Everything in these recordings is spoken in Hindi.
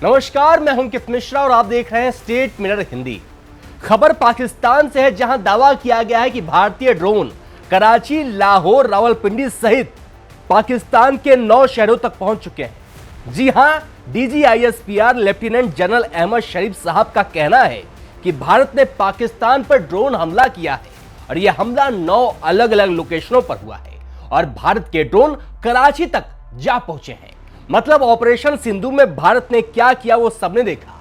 नमस्कार, मैं हूं अंकित मिश्रा और आप देख रहे हैं स्टेट मिरर हिंदी। खबर पाकिस्तान से है, जहां दावा किया गया है कि भारतीय ड्रोन कराची, लाहौर, रावलपिंडी सहित पाकिस्तान के 9 शहरों तक पहुंच चुके हैं। जी हां, DGISPR लेफ्टिनेंट जनरल अहमद शरीफ साहब का कहना है कि भारत ने पाकिस्तान पर ड्रोन हमला किया है और यह हमला 9 अलग अलग लोकेशनों पर हुआ है और भारत के ड्रोन कराची तक जा पहुंचे हैं। मतलब ऑपरेशन सिंधु में भारत ने क्या किया वो सबने देखा।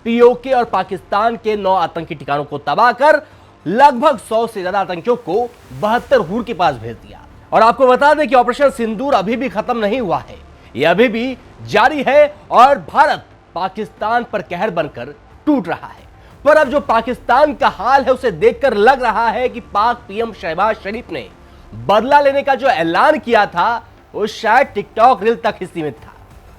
POK और पाकिस्तान के 9 आतंकी ठिकानों को तबाह कर लगभग 100 से ज्यादा आतंकियों को 72 हूर के पास भेज दिया। और आपको बता दें कि ऑपरेशन सिंदूर अभी भी खत्म नहीं हुआ है, यह अभी भी जारी है और भारत पाकिस्तान पर कहर बनकर टूट रहा है। पर अब जो पाकिस्तान का हाल है उसे देखकर लग रहा है कि पाक PM शहबाज शरीफ ने बदला लेने का जो ऐलान किया था वो शायद टिकटॉक रील तक ही सीमित था।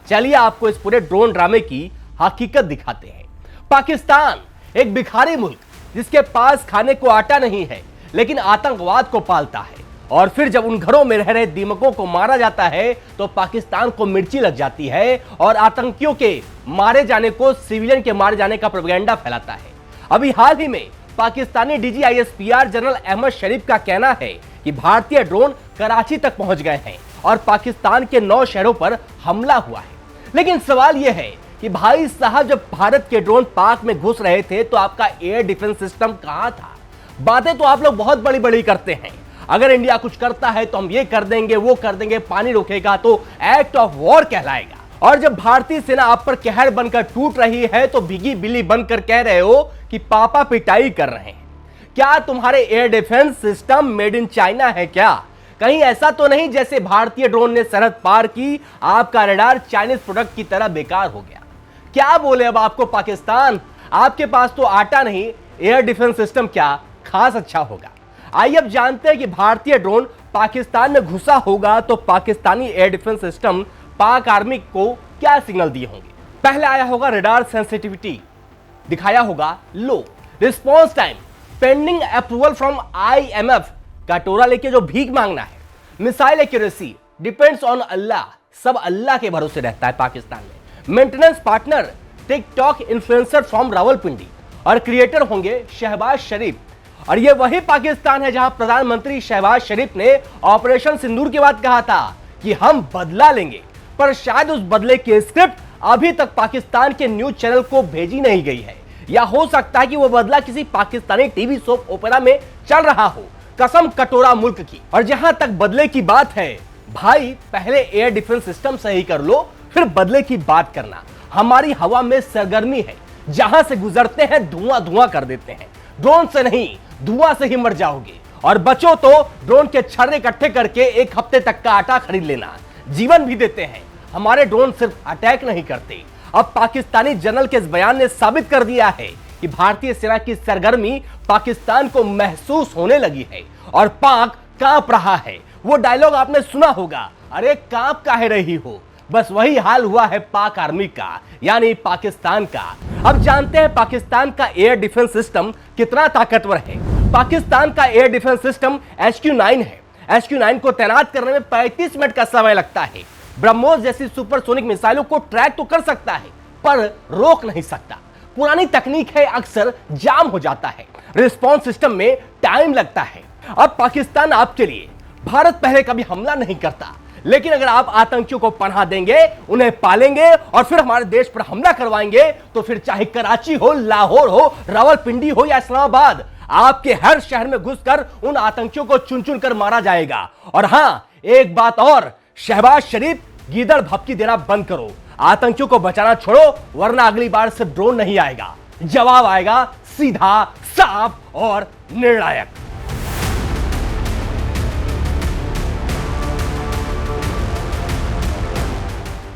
चलिए आपको इस पूरे ड्रोन ड्रामे की हकीकत दिखाते हैं। पाकिस्तान एक भिखारी मुल्क जिसके पास खाने को आटा नहीं है लेकिन आतंकवाद को पालता है, और फिर जब उन घरों में रह रहे दीमकों को मारा जाता है तो पाकिस्तान को मिर्ची लग जाती है और आतंकियों के मारे जाने को सिविलियन के मारे जाने का प्रोपेगेंडा फैलाता है। अभी हाल ही में पाकिस्तानी DGISPR जनरल अहमद शरीफ का कहना है कि भारतीय ड्रोन कराची तक पहुंच गए हैं और पाकिस्तान के 9 शहरों पर हमला हुआ है। लेकिन सवाल यह है कि भाई साहब, जब भारत के ड्रोन पाक में घुस रहे थे तो आपका एयर डिफेंस सिस्टम कहां था? बातें तो आप लोग बहुत बड़ी बड़ी करते हैं, अगर इंडिया कुछ करता है तो हम ये कर देंगे, वो कर देंगे, पानी रोकेगा तो एक्ट ऑफ वॉर कहलाएगा। और जब भारतीय सेना आप पर कहर बनकर टूट रही है तो भीगी बिल्ली बनकर कह रहे हो कि पापा पिटाई कर रहे हैं। क्या तुम्हारे air defence system made in China है क्या? कहीं ऐसा तो नहीं जैसे भारतीय ड्रोन ने सरहद पार की, आपका रडार चाइनीज प्रोडक्ट की तरह बेकार हो गया? क्या बोले अब आपको पाकिस्तान? आपके पास तो आटा नहीं, एयर डिफेंस सिस्टम क्या खास अच्छा होगा। आइए अब जानते हैं कि भारतीय ड्रोन पाकिस्तान में घुसा होगा तो पाकिस्तानी एयर डिफेंस सिस्टम पाक आर्मी को क्या सिग्नल दिए होंगे। पहले आया होगा रडार सेंसिटिविटी, दिखाया होगा low response time, pending approval from IMF, कटोरा लेके जो भीख मांगना है, missile accuracy depends on Allah, सब अल्लाह के भरोसे रहता है पाकिस्तान में। Maintenance partner TikTok influencer from Rawalpindi और क्रिएटर होंगे शहबाज शरीफ। और यह वही पाकिस्तान है जहां प्रधानमंत्री शहबाज शरीफ ने ऑपरेशन सिंदूर के बाद कहा था कि हम बदला लेंगे, पर शायद उस बदले की स्क्रिप्ट अभी तक पाकिस्तान के न्यूज चैनल को भेजी नहीं गई है, या हो सकता है कि वो बदला किसी पाकिस्तानी टीवी सोप ओपेरा में चल रहा हो, कसम कटोरा मुल्क की। और जहां तक बदले की बात है, भाई पहले एयर डिफेंस सिस्टम सही कर लो, फिर बदले की बात करना। हमारी हवा में सरगर्मी है, जहां से गुजरते हैं धुआं धुआं कर देते हैं। ड्रोन से नहीं, धुआं से ही मर जाओगे, और बचो तो ड्रोन के छर्रे इकट्ठे करके 1 हफ्ते तक का आटा खरीद लेना। जीवन भी देते हैं, हमारे ड्रोन सिर्फ अटैक नहीं करते। अब पाकिस्तानी जनरल के इस बयान ने साबित कर दिया है कि भारतीय सेना की सरगर्मी पाकिस्तान को महसूस होने लगी है और पाक कांप रहा है। वो डायलॉग आपने सुना होगा, अरे कांप काहे रही हो? बस वही हाल हुआ है पाक आर्मी का, यानी पाकिस्तान का। अब जानते हैं पाकिस्तान का एयर डिफेंस सिस्टम कितना ताकतवर है। पाकिस्तान का एयर डिफेंस सिस्टम HQ-9 है। HQ-9 को तैनात करने में 35 मिनट का समय लगता है। ब्रह्मोस जैसी सुपरसोनिक मिसाइलों को ट्रैक तो कर सकता है पर रोक नहीं सकता। पुरानी तकनीक है, अक्सर जाम हो जाता है, रिस्पॉन्स सिस्टम में टाइम लगता है। अब पाकिस्तान आपके लिए, भारत पहले कभी हमला नहीं करता, लेकिन अगर आप आतंकियों को पनाह देंगे, उन्हें पालेंगे और फिर हमारे देश पर हमला करवाएंगे तो फिर चाहे कराची हो, लाहौर हो, रावलपिंडी हो या इस्लामाबाद, आपके हर शहर में घुसकर उन आतंकियों को चुन चुन कर मारा जाएगा। और हां, एक बात और, शहबाज शरीफ गीदड़ भपकी देना बंद करो, आतंकियों को बचाना छोड़ो, वरना अगली बार सिर्फ ड्रोन नहीं आएगा, जवाब आएगा सीधा, साफ और निर्णायक।